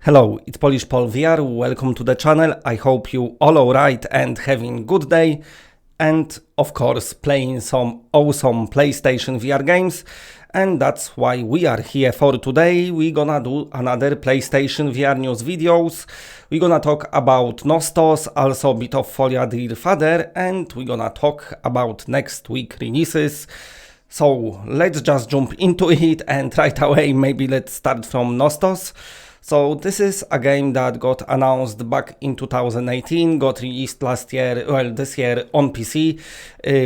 Hello, it's Polish Paul VR, welcome to the channel. I hope you all alright and having good day. And of course playing some awesome PlayStation VR games. And that's why we are here for today. We're gonna do another PlayStation VR news videos. We're gonna talk about Nostos, also a bit of Follia Dear Father, and we're gonna talk about next week releases. So let's just jump into it, and right away maybe let's start from Nostos. So this is a game that got announced back in 2018, got released last year, well this year on PC,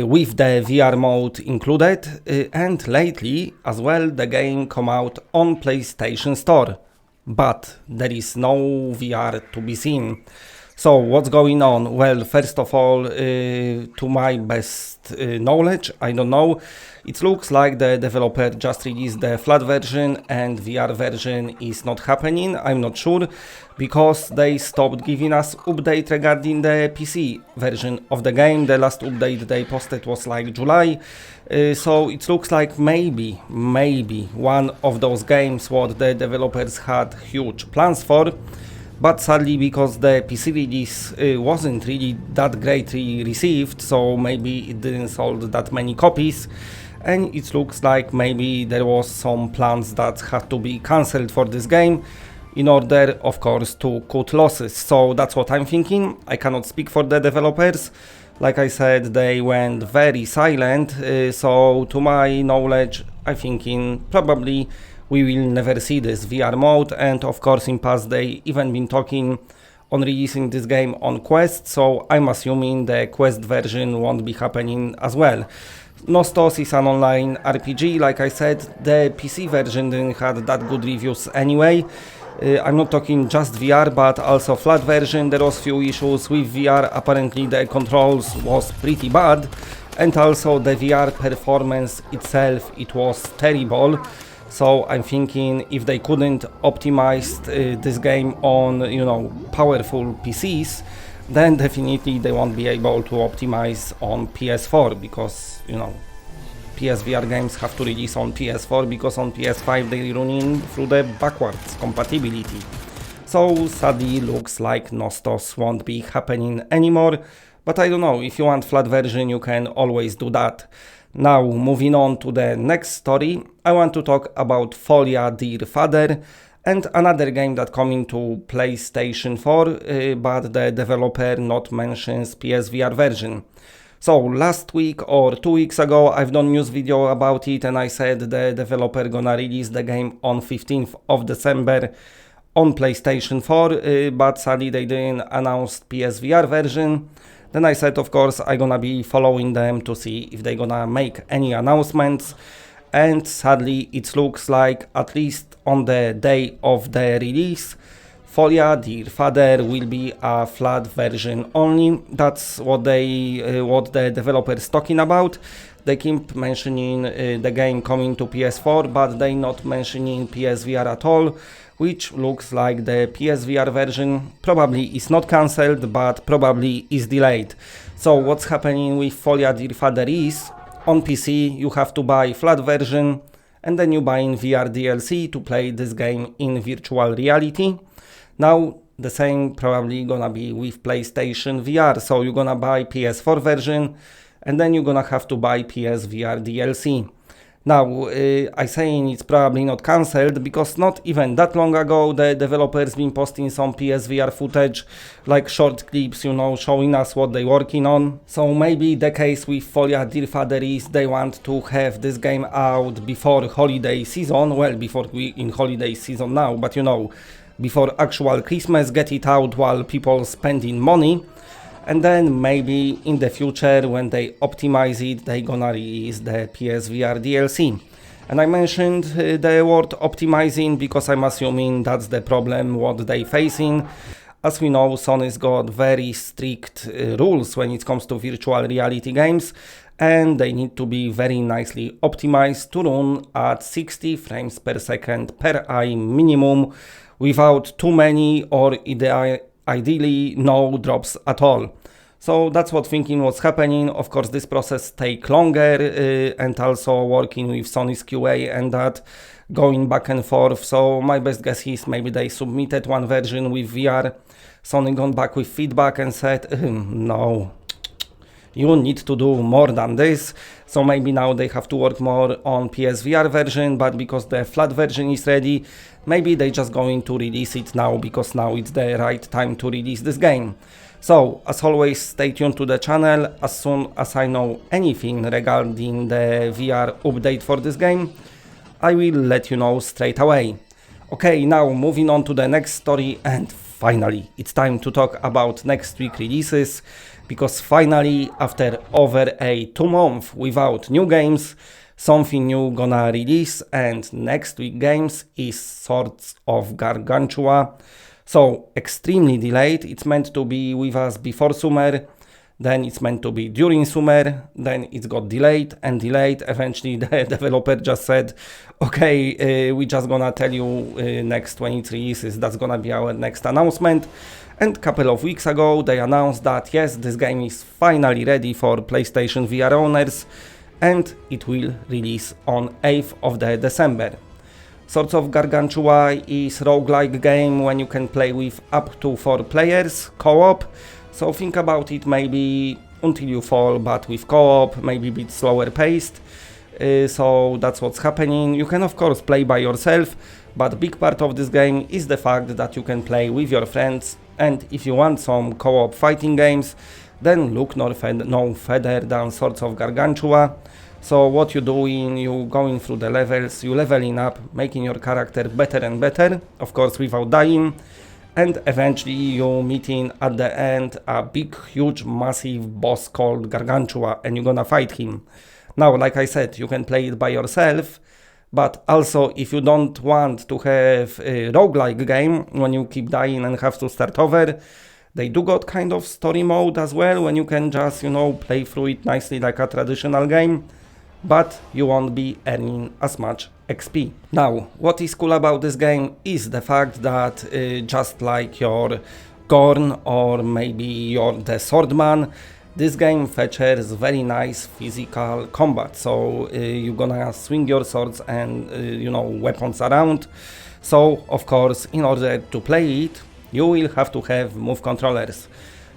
with the VR mode included, and lately as well the game come out on PlayStation Store, but there is no VR to be seen. So what's going on? Well, first of all, to my best knowledge, I don't know, it looks like the developer just released the flat version and VR version is not happening. I'm not sure, because they stopped giving us update regarding the PC version of the game. The last update they posted was like July, so it looks like maybe one of those games what the developers had huge plans for. But sadly, because the PC release wasn't really that greatly received, so maybe it didn't sold that many copies, and it looks like maybe there was some plans that had to be cancelled for this game in order, of course, to cut losses. So that's what I'm thinking. I cannot speak for the developers. Like I said, they went very silent, so to my knowledge, I'm thinking probably we will never see this VR mode. And of course in past they even been talking on releasing this game on Quest, so I'm assuming the Quest version won't be happening as well. Nostos is an online RPG, like I said. The PC version didn't have that good reviews anyway. I'm not talking just VR, but also flat version. There was few issues with VR. Apparently the controls was pretty bad, and also the VR performance itself, it was terrible. So I'm thinking if they couldn't optimize this game on, powerful PCs, then definitely they won't be able to optimize on PS4, because, PSVR games have to release on PS4, because on PS5 they're running through the backwards compatibility. So sadly looks like Nostos won't be happening anymore, but I don't know, if you want flat version you can always do that. Now, moving on to the next story, I want to talk about Follia Dear Father, and another game that coming to PlayStation 4, but the developer not mentions PSVR version. So last week or 2 weeks ago I've done news video about it, and I said the developer gonna release the game on 15th of December on PlayStation 4, but sadly they didn't announce PSVR version. Then I said, of course, I'm gonna be following them to see if they're gonna make any announcements. And sadly, it looks like, at least on the day of the release, Follia Dear Father will be a flat version only. That's what the developers talking about. They keep mentioning the game coming to PS4, but they not mentioning PSVR at all, which looks like the PSVR version probably is not cancelled, but probably is delayed. So what's happening with Follia Dear Father is, on PC you have to buy flat version, and then you buy in VR DLC to play this game in virtual reality. Now the same probably gonna be with PlayStation VR, so you're gonna buy PS4 version, and then you're gonna have to buy PSVR DLC. Now, I saying it's probably not cancelled, because not even that long ago the developers been posting some PSVR footage, like short clips, showing us what they working on. So maybe the case with Follia Dear Father is they want to have this game out before holiday season, well, before we in holiday season now, but before actual Christmas, get it out while people spending money. And then maybe in the future, when they optimize it, they gonna release the PSVR DLC. And I mentioned the word optimizing because I'm assuming that's the problem what they facing. As we know, Sony's got very strict rules when it comes to virtual reality games, and they need to be very nicely optimized to run at 60 frames per second per eye minimum, without too many, or ideally no drops at all. So that's what thinking was happening. Of course this process take longer, and also working with Sony's QA and that going back and forth. So my best guess is maybe they submitted one version with VR, Sony gone back with feedback and said, no, you need to do more than this. So maybe now they have to work more on PSVR version, but because the flat version is ready, maybe they just going to release it now, because now it's the right time to release this game. So, as always, stay tuned to the channel. As soon as I know anything regarding the VR update for this game, I will let you know straight away. Okay, now moving on to the next story, and finally, it's time to talk about next week releases, because finally, after over 2 months without new games, something new gonna release, and next week games is Swords of Gargantua. So, extremely delayed. It's meant to be with us before summer, then it's meant to be during summer, then it got delayed and delayed. Eventually the developer just said, okay, we just gonna tell you next when it releases, that's gonna be our next announcement. And a couple of weeks ago they announced that yes, this game is finally ready for PlayStation VR owners, and it will release on 8th of December. Swords of Gargantua is roguelike game when you can play with up to 4 players, co-op. So think about it, maybe Until You Fall, but with co-op, maybe a bit slower paced. So that's what's happening. You can of course play by yourself, but big part of this game is the fact that you can play with your friends. And if you want some co-op fighting games, then look no further than Swords of Gargantua. So what you're doing, you going through the levels, you leveling up, making your character better and better, of course without dying, and eventually you meeting at the end a big, huge, massive boss called Gargantua, and you're gonna fight him. Now, like I said, you can play it by yourself, but also if you don't want to have a roguelike game when you keep dying and have to start over, they do got kind of story mode as well, when you can just, you know, play through it nicely like a traditional game, but you won't be earning as much XP. Now, what is cool about this game is the fact that just like your Gorn or maybe the Swordman, this game features very nice physical combat. So you're gonna swing your swords and you know, weapons around. So of course, in order to play it, you will have to have move controllers.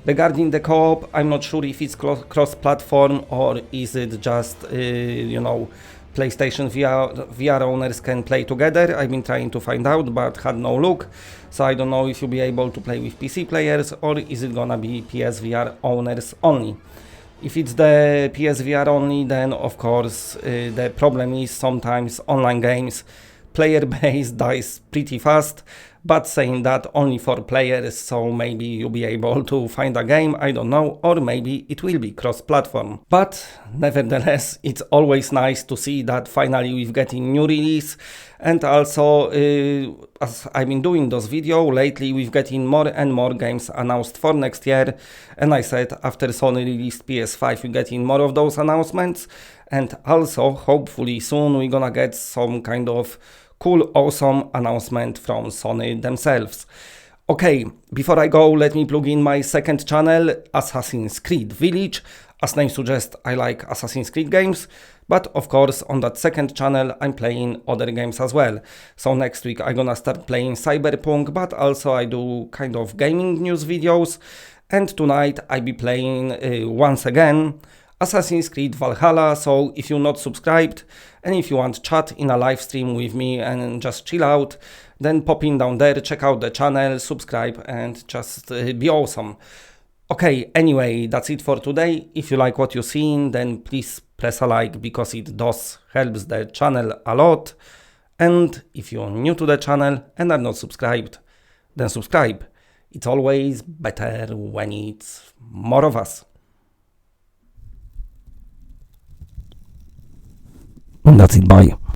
Regarding the co-op, I'm not sure if it's cross-platform or is it just, you know, PlayStation VR owners can play together. I've been trying to find out, but had no luck. So I don't know if you'll be able to play with PC players, or is it gonna be PSVR owners only. If it's the PSVR only, then of course the problem is sometimes online games, player base dies pretty fast. But saying that, only 4 players, so maybe you'll be able to find a game, I don't know, or maybe it will be cross-platform. But nevertheless, it's always nice to see that finally we're getting new release, and also as I've been doing those videos lately, we're getting more and more games announced for next year, and I said after Sony released PS5 we're getting more of those announcements, and also hopefully soon we're gonna get some kind of cool, awesome announcement from Sony themselves. Okay, before I go, let me plug in my second channel, Assassin's Creed Village. As name suggests, I like Assassin's Creed games, but of course on that second channel I'm playing other games as well. So next week I'm gonna start playing Cyberpunk, but also I do kind of gaming news videos, and tonight I'll be playing once again Assassin's Creed Valhalla. So if you're not subscribed and if you want chat in a live stream with me and just chill out, then pop in down there, check out the channel, subscribe, and just be awesome. Okay, anyway, that's it for today. If you like what you're seeing, then please press a like, because it does helps the channel a lot. And if you're new to the channel and are not subscribed, then subscribe. It's always better when it's more of us. That's it, bye.